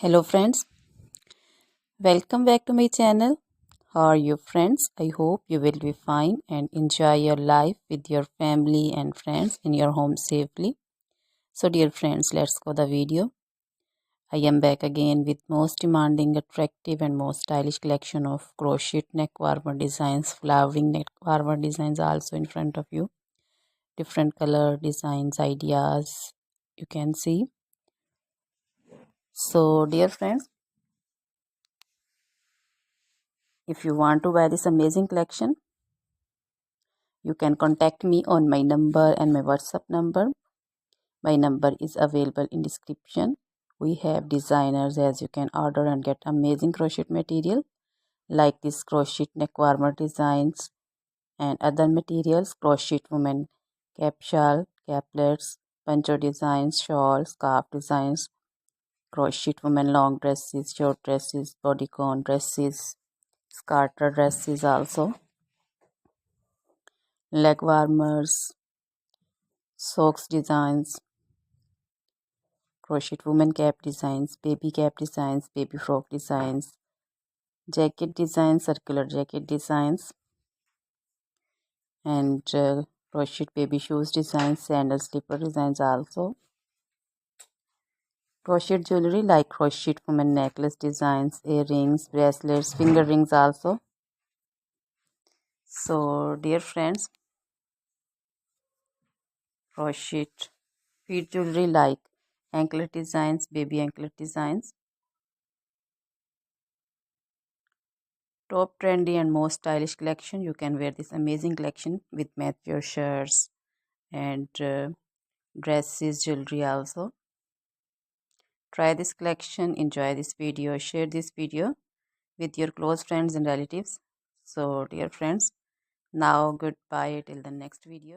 Hello friends, welcome back to my channel. How are you friends? I hope you will be fine and enjoy your life with your family and friends in your home safely. So dear friends, let's go the video. I am back again with most demanding, attractive and most stylish collection of crochet neck warmer designs, flowering neck warmer designs also in front of you. Different color designs, ideas you can see. So dear friends, if you want to buy this amazing collection, you can contact me on my number and my WhatsApp number. My number is available in description. We have designers as you can order and get amazing crochet material like this crochet neck warmer designs and other materials, crochet women cap shawl, caplets, poncho designs, shawls, scarf designs, crochet women long dresses, short dresses, bodycon dresses, scarter dresses also, leg warmers, socks designs, crochet woman cap designs, baby cap designs, baby frock designs, jacket designs, circular jacket designs, and crochet baby shoes designs, sandal slipper designs also. Crochet jewelry like crochet woman necklace designs, earrings, bracelets, finger rings also. So dear friends, crochet feet jewelry like anklet designs, baby anklet designs. Top trendy and most stylish collection. You can wear this amazing collection with match your shirts and dresses, jewelry also. Try this collection, enjoy this video, share this video with your close friends and relatives. So dear friends, now goodbye till the next video.